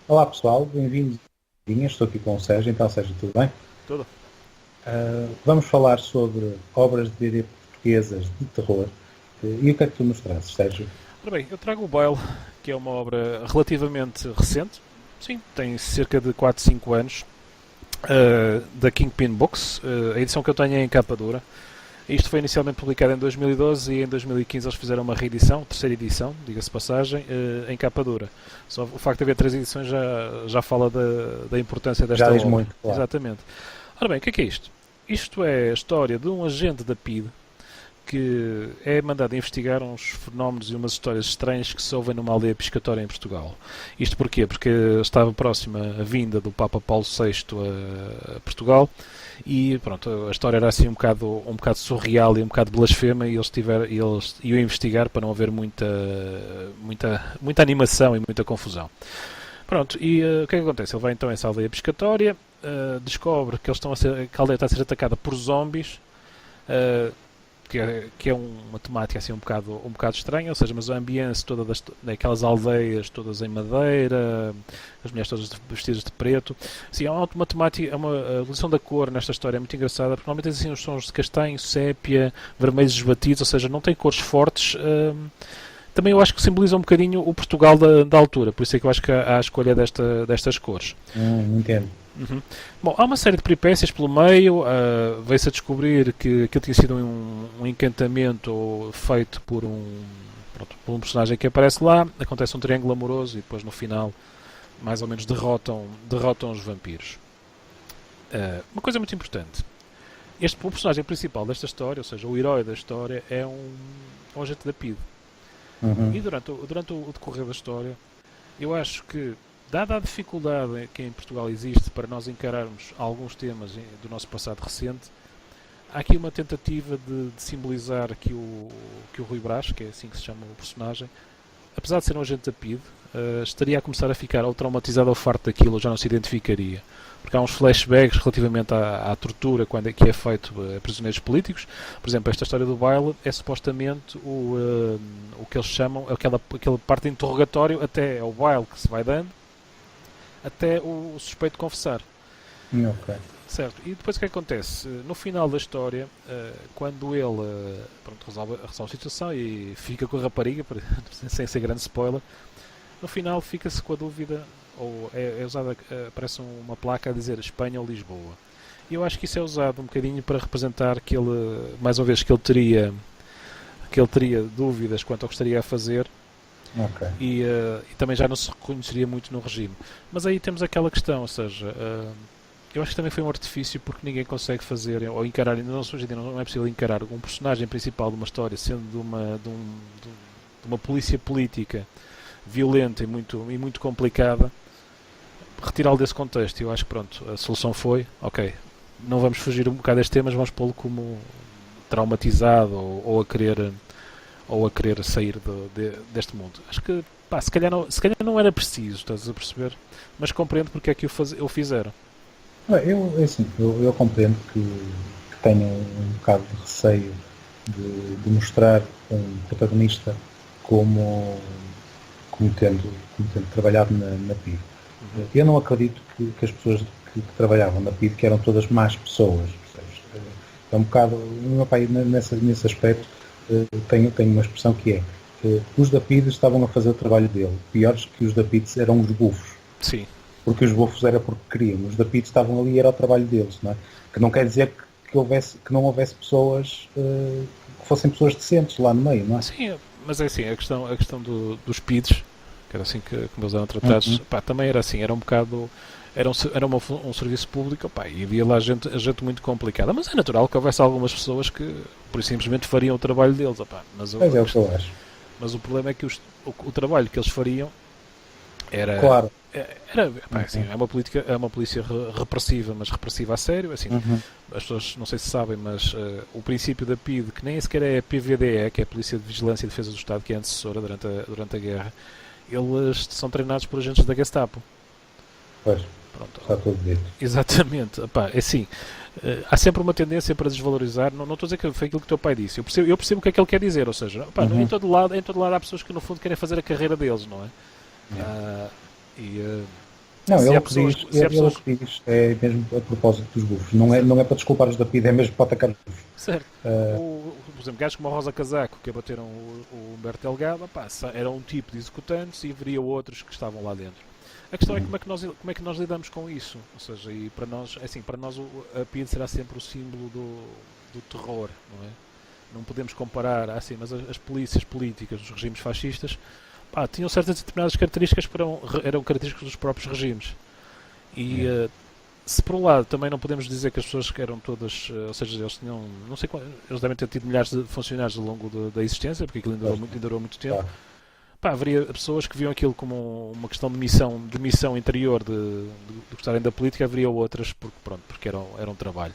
Olá pessoal, bem-vindos. Estou aqui com o Sérgio, então Sérgio, tudo bem? Tudo. Vamos falar sobre obras de BD portuguesas de terror. E o que é que tu nos trazes, Sérgio? Ora bem, eu trago o Baile, que é uma obra relativamente recente. Sim, tem cerca de 4, 5 anos. Da Kingpin Books. A edição que eu tenho é em capa dura. Isto foi inicialmente publicado em 2012 e em 2015 eles fizeram uma reedição, terceira edição, diga-se de passagem, em capa dura. Só o facto de haver 3 edições já fala da importância Já desta diz obra. muito, claro. Exatamente. Ora bem, o que é isto? Isto é a história de um agente da PIDE que é mandado investigar uns fenómenos e umas histórias estranhas que se ouvem numa aldeia pescatória em Portugal. Isto porquê? Porque estava próxima a vinda do Papa Paulo VI a Portugal e pronto, a história era assim um bocado surreal e um bocado blasfema e eles iam investigar para não haver muita animação e muita confusão. Pronto, e o que é que acontece? Ele vai então a essa aldeia pescatória, descobre que, que a aldeia está a ser atacada por zombies, uh, que é uma temática assim um bocado estranha, ou seja, mas a ambiente toda daquelas aldeias todas em madeira, as mulheres todas vestidas de preto, assim, há uma temática, a evolução da cor nesta história é muito engraçada, porque normalmente tem assim os tons de castanho, sépia, vermelhos esbatidos, ou seja, não tem cores fortes. Também eu acho que simboliza um bocadinho o Portugal da altura, por isso é que eu acho que há a escolha destas cores. Entendo. Uhum. Bom, há uma série de peripécias pelo meio. Veio-se a descobrir que aquilo tinha sido um encantamento feito por um personagem que aparece lá. Acontece um triângulo amoroso e depois no final, mais ou menos, derrotam os vampiros. Uma coisa muito importante: o personagem principal desta história, ou seja, o herói da história, é um agente da PIDE. Uhum. E durante o decorrer da história, eu acho que, dada a dificuldade que em Portugal existe para nós encararmos alguns temas do nosso passado recente, há aqui uma tentativa de simbolizar que o Rui Brás, que é assim que se chama o personagem, apesar de ser um agente da PIDE, estaria a começar a ficar ou traumatizado ou farto daquilo, ou já não se identificaria. Porque há uns flashbacks relativamente à tortura que é feito a prisioneiros políticos. Por exemplo, esta história do baile é supostamente o que eles chamam, aquela parte de interrogatório até ao baile que se vai dando, até o suspeito confessar. Ok. Certo. E depois o que acontece? No final da história, quando ele pronto, resolve a situação e fica com a rapariga, sem ser grande spoiler, no final fica-se com a dúvida, ou é usada, aparece uma placa a dizer Espanha ou Lisboa. E eu acho que isso é usado um bocadinho para representar que ele, mais uma vez, que ele teria dúvidas quanto ao que estaria a fazer Ok. e também já não se reconheceria muito no regime. Mas aí temos aquela questão, ou seja, eu acho que também foi um artifício porque ninguém consegue fazer ou encarar, hoje em dia não é possível encarar um personagem principal de uma história sendo de uma polícia política violenta e muito complicada, retirá-lo desse contexto. Eu acho que pronto, a solução foi, ok, não vamos fugir um bocado deste tema, mas vamos pô-lo como traumatizado ou a querer sair deste mundo. Acho que pá, se calhar não era preciso, estás a perceber? Mas compreendo porque é que o fizeram. Eu compreendo que tenho um bocado de receio de mostrar um protagonista como, como tendo trabalhado na PID. Uhum. Eu não acredito que as pessoas que trabalhavam na PID que eram todas más pessoas. Percebes? É um bocado. O meu pai, nesse aspecto, tenho uma expressão que é: os da PID estavam a fazer o trabalho dele. Piores que os da PID eram os bufos. Sim. Porque os bufos era porque queriam. Os da PID estavam ali e era o trabalho deles. Não é? Que não quer dizer que não houvesse pessoas que fossem pessoas decentes lá no meio, não é? Sim, mas é assim, a questão dos PIDs, que era assim como eles eram tratados, Uhum. pá, também era assim, era um bocado. Era um serviço público, pá, e havia lá gente muito complicada. Mas é natural que houvesse algumas pessoas que, por isso, simplesmente fariam o trabalho deles. Opá, Mas é o que eu acho. mas o problema é que o trabalho que eles fariam era. Claro. Pá, assim, Uhum. é uma polícia repressiva, mas repressiva a sério. Assim, Uhum. as pessoas não sei se sabem, mas o princípio da PIDE, que nem sequer é a PVDE, que é a Polícia de Vigilância e Defesa do Estado, que é a antecessora durante a guerra, eles são treinados por agentes da Gestapo. Pois, Pronto, está tudo dito. exatamente. Epá, é assim, há sempre uma tendência para desvalorizar. Não estou a dizer que foi aquilo que o teu pai disse. Eu percebo o que é que ele quer dizer. Ou seja, epá, Uhum. em todo lado há pessoas que no fundo querem fazer a carreira deles, não é? Yeah. Ah, e Não, Se há ele pessoas, que diz, se há ele pessoas, que diz é mesmo a propósito dos bufos. Não é para desculpar os da PIDE, é mesmo para atacar os bufos. certo, por exemplo, gajos como a Rosa Casaco que abateram o Humberto Delgado, pá, era um tipo de executantes e haveria outros que estavam lá dentro. A questão é como é que nós lidamos com isso. Ou seja, e para nós, assim, para nós a PIDE será sempre o símbolo do terror, não é? Não podemos comparar, assim, mas as polícias políticas dos regimes fascistas, pá, tinham certas determinadas características que eram características dos próprios regimes. E se por um lado também não podemos dizer que as pessoas que eram todas, ou seja, eles tinham, não sei qual, eles devem ter tido milhares de funcionários ao longo da existência, porque aquilo ainda durou muito tempo. Claro. Pá, haveria pessoas que viam aquilo como uma questão de missão interior de gostarem da política, haveria outras porque era um trabalho.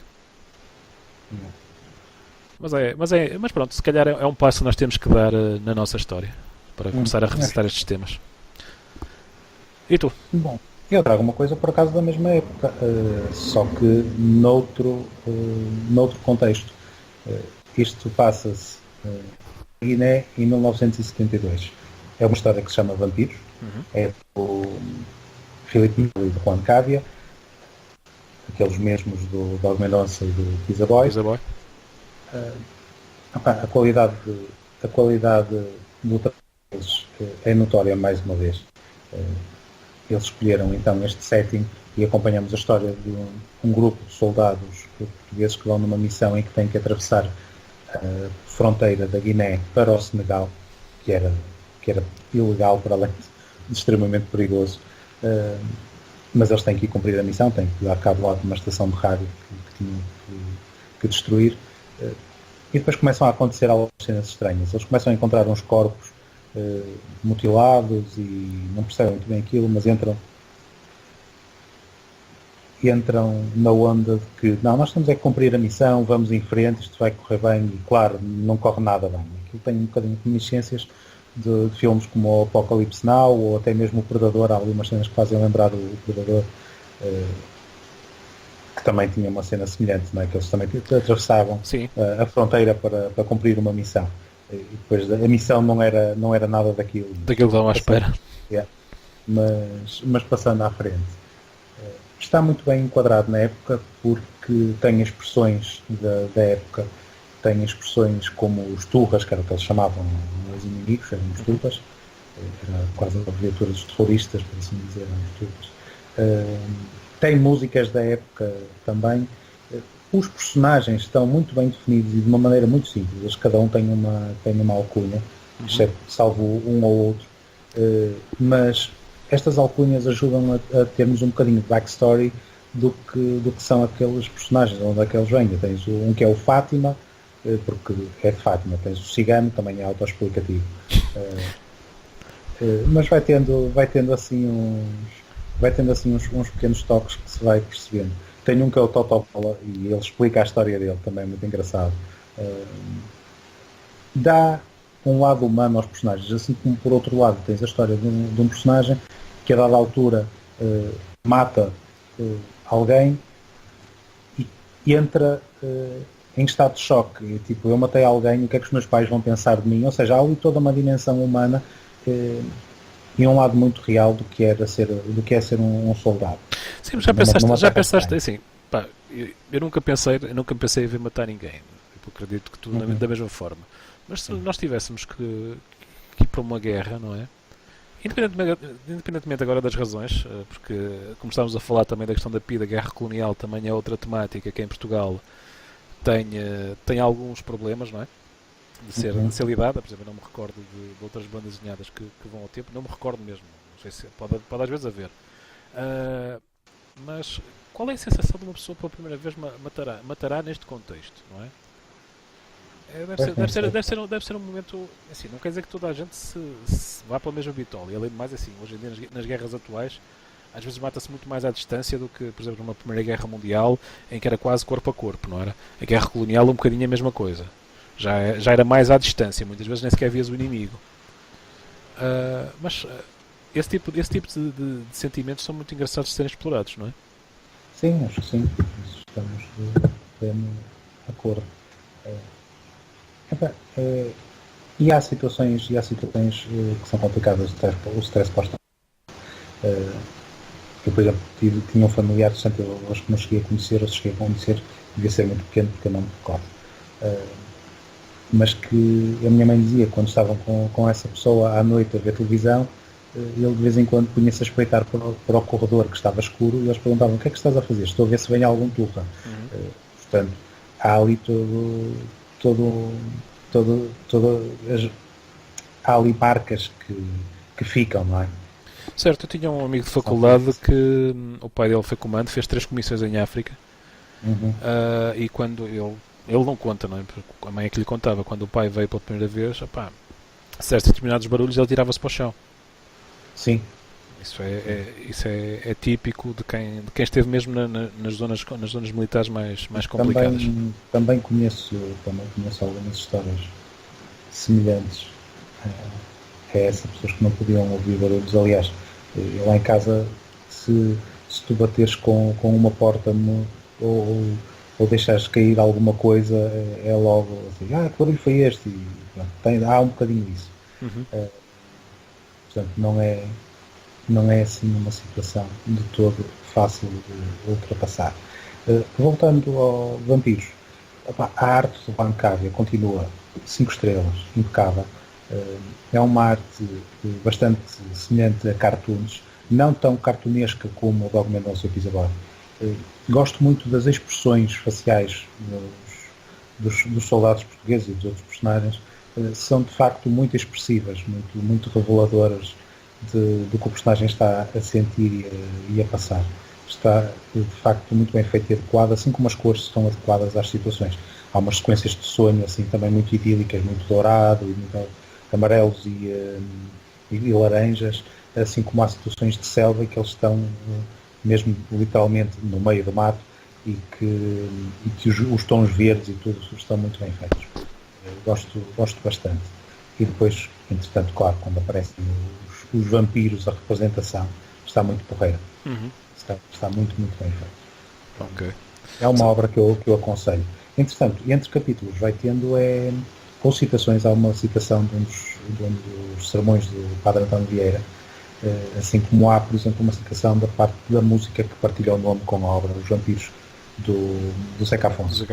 Mas pronto, se calhar é um passo que nós temos que dar na nossa história para começar a revisitar estes temas. E tu? Bom, eu trago uma coisa por acaso da mesma época, só que noutro contexto. Isto passa-se em Guiné em 1972. É uma história que se chama Vampiros. É do Filipe Melo e do Juan Cávia, aqueles mesmos do Dog Mendonça e do Pizza Boy. A qualidade do trabalho deles é notória mais uma vez. Eles escolheram então este setting e acompanhamos a história de um grupo de soldados portugueses que vão numa missão em que têm que atravessar a fronteira da Guiné para o Senegal, que era ilegal para além de extremamente perigoso, mas eles têm que ir cumprir a missão, têm que dar cabo lá de uma estação de rádio que tinham que destruir, e depois começam a acontecer algumas cenas estranhas. Eles começam a encontrar uns corpos mutilados e não percebem muito bem aquilo, mas entram na onda de que não, nós temos é que cumprir a missão, vamos em frente, isto vai correr bem, e claro, não corre nada bem. Aquilo tem um bocadinho de reminiscências de filmes como o Apocalypse Now ou até mesmo o Predador. Há ali umas cenas que fazem lembrar o Predador, que também tinha uma cena semelhante, não é? Que eles também atravessavam a fronteira para cumprir uma missão. E depois a missão não era nada daquilo que estavam à espera. Mas passando à frente, está muito bem enquadrado na época, porque tem expressões da época, tem expressões como os turras, que era o que eles chamavam os inimigos, eram os turras, era quase a abreviatura dos terroristas, por assim dizer, eram os turras. Tem músicas da época também. Os personagens estão muito bem definidos e de uma maneira muito simples. Cada um tem uma alcunha, exceto salvo um ou outro. Mas estas alcunhas ajudam a termos um bocadinho de backstory do que são aqueles personagens, onde é que eles vêm. Tens um que é o Fátima, porque é de Fátima. Tens o Cigano, também é autoexplicativo. Mas vai tendo assim uns pequenos toques que se vai percebendo. Tem um que é o Totopola e ele explica a história dele, também é muito engraçado. Dá um lado humano aos personagens, assim como por outro lado tens a história de um personagem que a dada altura mata alguém e entra em estado de choque, e, tipo, eu matei alguém, o que é que os meus pais vão pensar de mim? Ou seja, há ali toda uma dimensão humana e um lado muito real do que é ser um soldado. Sim, mas já pensaste assim, pá, eu nunca pensei em ver matar ninguém. Eu acredito que tu da mesma forma. Mas se nós tivéssemos que ir para uma guerra, não é? Independentemente agora das razões, porque como estávamos a falar também da questão da PIDE, a guerra colonial também é outra temática que em Portugal tem alguns problemas, não é? De ser lidada. Por exemplo, eu não me recordo de outras bandas desenhadas que vão ao tempo, não me recordo mesmo, não sei se pode às vezes haver. Mas qual é a sensação de uma pessoa pela primeira vez matará neste contexto, não é? Deve ser um momento, assim, não quer dizer que toda a gente se vá pela mesma bitola, e além de mais, assim, hoje em dia nas guerras atuais às vezes mata-se muito mais à distância do que, por exemplo, numa Primeira Guerra Mundial, em que era quase corpo a corpo, não era? A guerra colonial um bocadinho a mesma coisa, já era mais à distância, muitas vezes nem sequer vias o inimigo. Mas esse tipo de sentimentos são muito engraçados de serem explorados, não é? Sim, acho que sim. Estamos de pleno acordo. E há situações que são complicadas, o stress pós-traumático. Eu, por exemplo, tinha um familiar, portanto, eu acho que não cheguei a conhecer, ou se cheguei a conhecer, devia ser muito pequeno, porque eu não me recordo. Mas que a minha mãe dizia, quando estavam com essa pessoa à noite a ver televisão, ele de vez em quando punha-se a espreitar para o corredor que estava escuro e eles perguntavam: o que é que estás a fazer? Estou a ver se vem algum turra. Portanto, há ali há ali marcas que ficam, não é? Certo, eu tinha um amigo de faculdade que o pai dele foi comando, fez 3 comissões em África. E quando ele não conta, não é? Porque a mãe é que lhe contava, quando o pai veio pela primeira vez, certos determinados barulhos ele tirava-se para o chão. Sim. Isso é típico de quem esteve mesmo nas zonas militares mais complicadas. Também conheço algumas histórias semelhantes a essa, pessoas que não podiam ouvir barulhos. Aliás, lá em casa, se tu bateres com uma porta ou deixares cair alguma coisa, é logo assim: que barulho foi este? E, pronto, há um bocadinho disso. Portanto, não é assim uma situação de todo fácil de ultrapassar. Voltando ao Vampiros, a arte do Bancária continua 5 estrelas, impecável. É uma arte bastante semelhante a cartoons, não tão cartunesca como o Dogman ou o seu Isadora. Gosto muito das expressões faciais dos soldados portugueses e dos outros personagens. São de facto muito expressivas, muito reveladoras do que o personagem está a sentir e a passar. Está de facto muito bem feito e adequado, assim como as cores estão adequadas às situações. Há umas sequências de sonho assim também muito idílicas, muito dourado e muito amarelos e laranjas, assim como há situações de selva em que eles estão mesmo literalmente no meio do mato e que os tons verdes e tudo estão muito bem feitos. Gosto bastante. E depois, entretanto, claro, quando aparecem os vampiros, a representação está muito porreira. Está muito, muito bem feito. Okay. É uma obra que eu aconselho. Entretanto, entre capítulos vai tendo com citações. Há uma citação de um dos sermões do Padre António Vieira, assim como há, por exemplo, uma citação da parte da música que partilha o nome com a obra Os Vampiros do Zeca Afonso.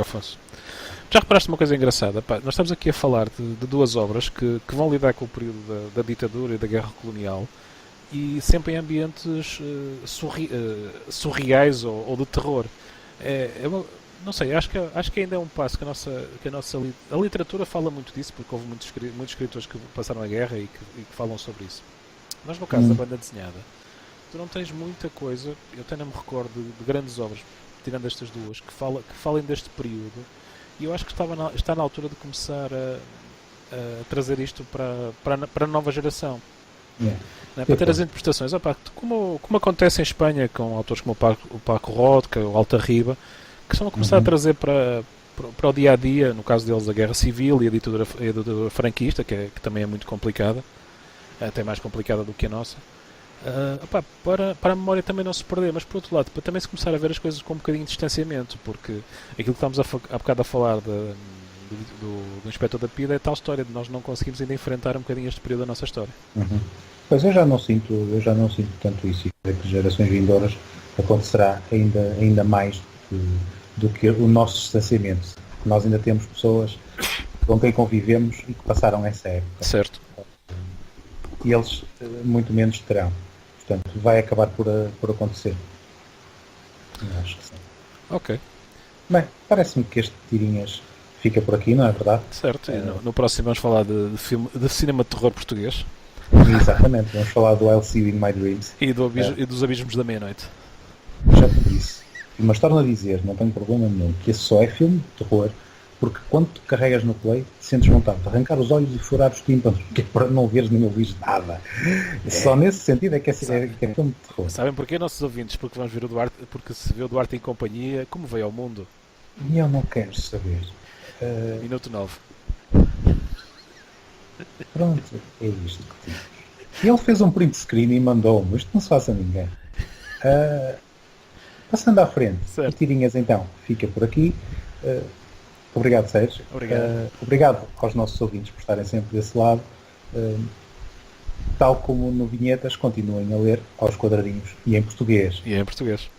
Já reparaste uma coisa engraçada? Nós estamos aqui a falar de duas obras que vão lidar com o período da ditadura e da guerra colonial e sempre em ambientes surreais ou de terror. Não sei, acho que ainda é um passo que a literatura fala muito disso, porque houve muitos escritores que passaram a guerra e que falam sobre isso. Mas no caso da banda desenhada, tu não tens muita coisa. Eu até não me recordo de grandes obras, tirando estas duas, que falem deste período. E eu acho que está na altura de começar a trazer isto para a nova geração. Para ter as interpretações. Como acontece em Espanha com autores como o Paco Roca, o Alta Riba, que estão a começar a trazer para o dia a dia, no caso deles, a guerra civil e a ditadura franquista, que também é muito complicada, até mais complicada do que a nossa. Para a memória também não se perder, mas por outro lado, para também se começar a ver as coisas com um bocadinho de distanciamento, porque aquilo que estamos há bocado a falar do Inspetor da PIDE é tal história de nós não conseguimos ainda enfrentar um bocadinho este período da nossa história. Pois eu já não sinto tanto isso, e creio que gerações vindouras acontecerá ainda mais do que o nosso distanciamento. Nós ainda temos pessoas com quem convivemos e que passaram essa época. Certo. E eles muito menos terão. Portanto, vai acabar por acontecer. Eu acho que sim. Ok. Bem, parece-me que este Tirinhas fica por aqui, não é verdade? Certo. No próximo vamos falar de cinema de terror português. Exatamente. Vamos falar do I'll See You in My Dreams. E dos Abismos da Meia-Noite. Já te disse. Mas torno a dizer, não tenho problema nenhum, que esse só é filme de terror, porque quando tu carregas no play, sentes vontade de arrancar os olhos e furar os tímpanos, que é para não veres nem ouvires nada. Só nesse sentido é que é filme de terror. Sabem porquê, nossos ouvintes? Porque vamos ver o Duarte, porque se vê o Duarte em companhia, como veio ao mundo? E eu não quero saber. Minuto 9. Pronto, é isto que temos. E ele fez um print screen e mandou-me. Isto não se faz a ninguém. Passando à frente, certo. O Tirinhas então fica por aqui. Obrigado, Sérgio. Obrigado. Obrigado aos nossos ouvintes por estarem sempre desse lado. tal como no Vinhetas, continuem a ler aos quadradinhos e em português. E é em português.